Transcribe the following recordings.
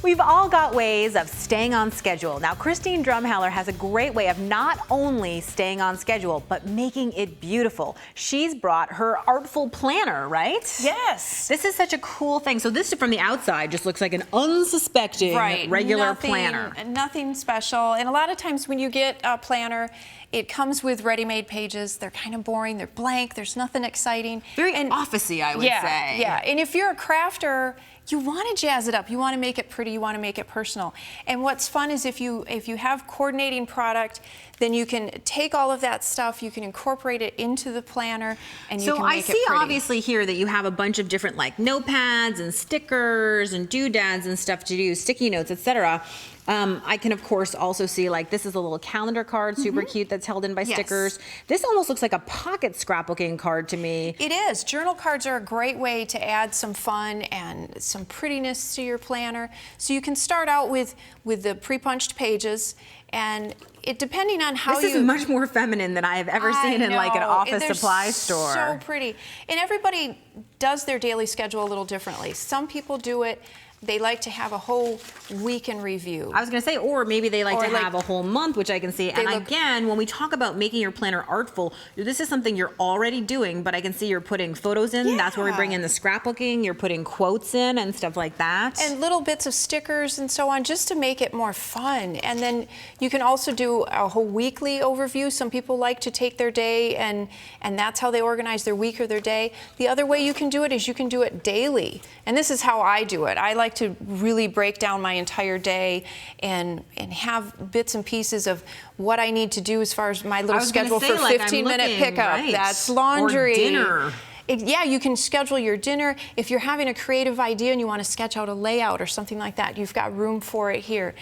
We've all got ways of staying on schedule. Now, Christine Drumheller has a great way of not only staying on schedule, but making it beautiful. She's brought her artful planner, right? Yes. This is such a cool thing. So this from the outside just looks like an unsuspecting regular planner. Nothing special. And a lot of times when you get a planner, it comes with ready-made pages. They're kind of boring. They're blank. There's nothing exciting. Very office-y, I would say. Yeah. And if you're a crafter, you want to jazz it up. You want to make it pretty. You want to make it personal. And what's fun is if you have coordinating product, then you can take all of that stuff, you can incorporate it into the planner, and you can make it pretty. So I see obviously here that you have a bunch of different like notepads and stickers and doodads and stuff to do, sticky notes, etc. I can of course also see like this is a little calendar card, super cute, that's held in by stickers. This almost looks like a pocket scrapbooking card to me. It is. Journal cards are a great way to add some fun and some prettiness to your planner. So you can start out with the pre-punched pages, and it depending on how This is much more feminine than I have ever seen in like an office supply store. So pretty. And everybody does their daily schedule a little differently. Some people do it, they like to have a whole week in review. I was going to say, or maybe they like to have a whole month, which I can see. And again, when we talk about making your planner artful, this is something you're already doing, but I can see you're putting photos in. Yeah. That's where we bring in the scrapbooking. You're putting quotes in and stuff like that. And little bits of stickers and so on, just to make it more fun. And then you can also do a whole weekly overview. Some people like to take their day and that's how they organize their week or their day. The other way you can do it is you can do it daily. And this is how I do it. I like to really break down my entire day and have bits and pieces of what I need to do as far as my little schedule for 15-minute pickup. That's laundry. Or dinner. Yeah, you can schedule your dinner. If you're having a creative idea and you want to sketch out a layout or something like that, you've got room for it here.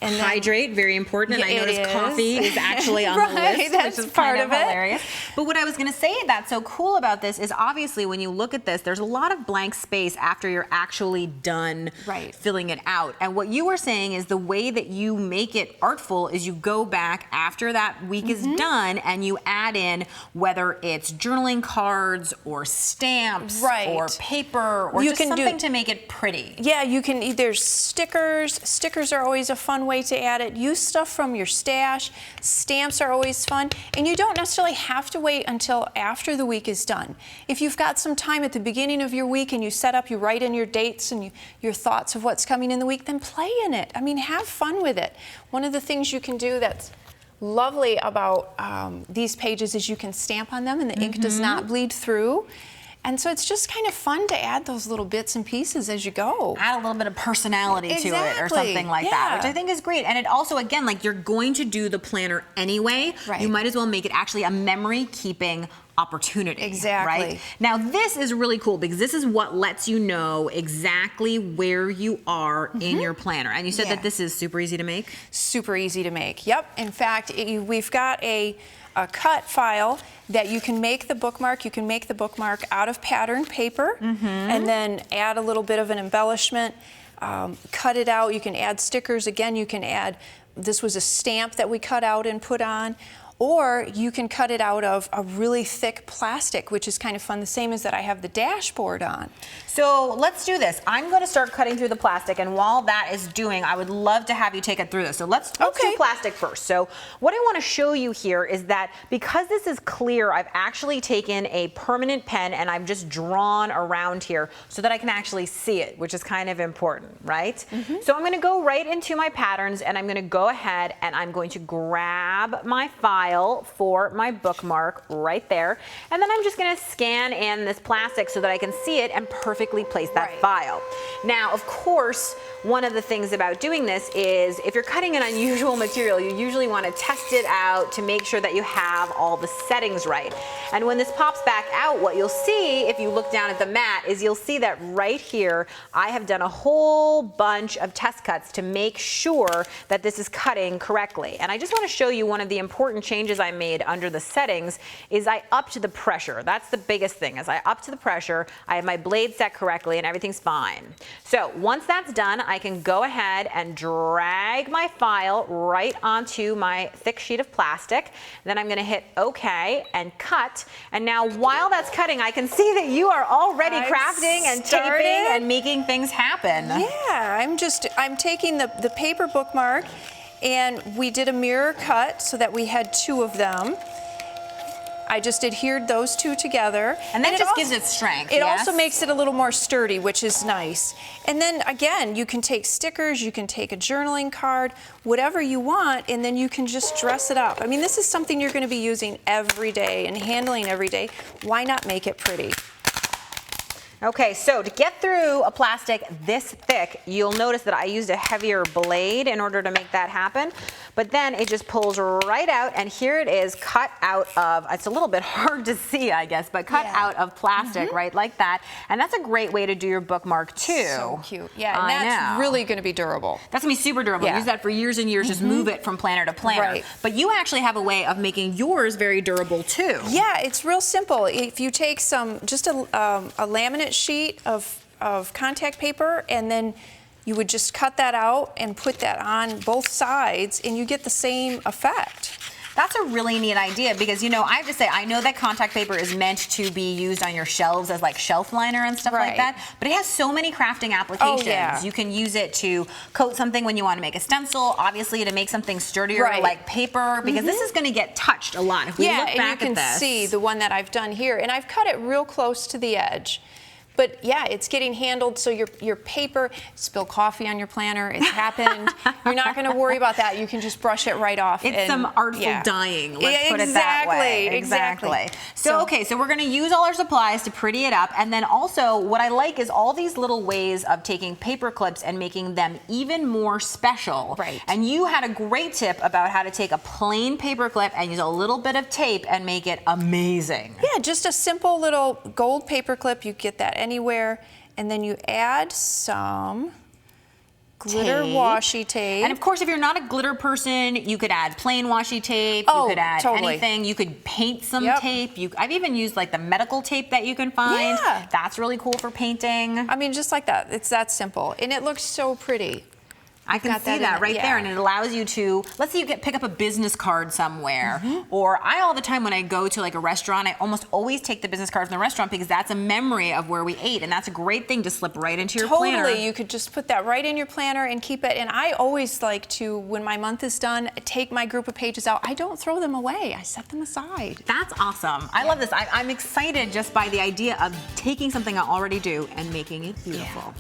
And then, hydrate, very important, and I noticed coffee is actually on the list, that's which is part kind of of it. hilarious. But what I was going to say that's so cool about this is obviously when you look at this, there's a lot of blank space after you're actually done filling it out. And what you were saying is the way that you make it artful is you go back after that week is done and you add in whether it's journaling cards or stamps or paper or just something to make it pretty. Yeah, you can. There's stickers. Stickers are always a fun way to add it. Use stuff from your stash. Stamps are always fun. And you don't necessarily have to wait until after the week is done. If you've got some time at the beginning of your week and you set up, you write in your dates and your thoughts of what's coming in the week, then play in it. I mean, have fun with it. One of the things you can do that's lovely about these pages is you can stamp on them and the ink does not bleed through. And so it's just kind of fun to add those little bits and pieces as you go. Add a little bit of personality to it or something like that, which I think is great. And it also, again, like you're going to do the planner anyway. You might as well make it actually a memory-keeping opportunity. Exactly. Right? Now this is really cool because this is what lets you know exactly where you are in your planner. And you said that this is super easy to make? Super easy to make. Yep. In fact, we've got a cut file that you can make the bookmark. You can make the bookmark out of pattern paper and then add a little bit of an embellishment, cut it out. You can add stickers. Again, you can add, this was a stamp that we cut out and put on. Or you can cut it out of a really thick plastic, which is kind of fun, the same as that I have the dashboard on. So let's do this. I'm going to start cutting through the plastic, and while that is doing, I would love to have you take it through this. So let's do plastic first. So what I want to show you here is that because this is clear, I've actually taken a permanent pen and I've just drawn around here so that I can actually see it, which is kind of important, right? So I'm going to go right into my patterns and I'm going to go ahead and I'm going to grab my file for my bookmark right there. And then I'm just going to scan in this plastic so that I can see it and perfectly place that file. Now, of course, one of the things about doing this is if you're cutting an unusual material, you usually want to test it out to make sure that you have all the settings right. And when this pops back out, what you'll see if you look down at the mat is you'll see that right here, I have done a whole bunch of test cuts to make sure that this is cutting correctly. And I just want to show you one of the important changes changes I made under the settings is I upped the pressure. That's the biggest thing, is I upped the pressure. I have my blade set correctly and everything's fine. So once that's done, I can go ahead and drag my file right onto my thick sheet of plastic. Then I'm gonna hit OK and cut. And now while that's cutting, I can see that you are already crafting and taping and making things happen. Yeah, I'm taking the paper bookmark, and we did a mirror cut so that we had 2 of them. I just adhered those 2 together. And that just gives it strength. It also makes it a little more sturdy, which is nice. And then again, you can take stickers, you can take a journaling card, whatever you want, and then you can just dress it up. I mean, this is something you're going to be using every day and handling every day. Why not make it pretty? Okay, so to get through a plastic this thick, you'll notice that I used a heavier blade in order to make that happen, but then it just pulls right out, and here it is cut out of, it's a little bit hard to see, I guess, but cut out of plastic, right, like that. And that's a great way to do your bookmark too. So cute. Yeah, and that's really going to be durable. That's going to be super durable. Yeah. Use that for years and years, just move it from planner to planner. Right. But you actually have a way of making yours very durable too. Yeah, it's real simple. If you take just a laminate sheet of contact paper, and then you would just cut that out and put that on both sides, and you get the same effect. That's a really neat idea because, you know, I have to say, I know that contact paper is meant to be used on your shelves as like shelf liner and stuff like that, but it has so many crafting applications. Oh, yeah. You can use it to coat something when you want to make a stencil, obviously to make something sturdier like paper, because this is going to get touched a lot. If we look back and you can see the one that I've done here, and I've cut it real close to the edge. But yeah, it's getting handled, so your paper, spill coffee on your planner, it's happened. You're not gonna worry about that. You can just brush it right off. It's some artful dyeing, let's put it that way. Exactly. So okay, so we're gonna use all our supplies to pretty it up, and then also what I like is all these little ways of taking paper clips and making them even more special. Right. And you had a great tip about how to take a plain paper clip and use a little bit of tape and make it amazing. Yeah, just a simple little gold paper clip. You get that anywhere, and then you add some glitter washi tape. And of course, if you're not a glitter person, you could add plain washi tape. Oh, you could add totally. anything. You could paint some tape. I've even used like the medical tape that you can find. Yeah. That's really cool for painting. I mean, just like that. It's that simple, and it looks so pretty. I can see that right there, and it allows you to, let's say you pick up a business card somewhere, or I all the time when I go to like a restaurant, I almost always take the business card from the restaurant because that's a memory of where we ate, and that's a great thing to slip right into your planner. Totally, you could just put that right in your planner and keep it, and I always like to, when my month is done, take my group of pages out. I don't throw them away, I set them aside. That's awesome. I love this. I'm excited just by the idea of taking something I already do and making it beautiful.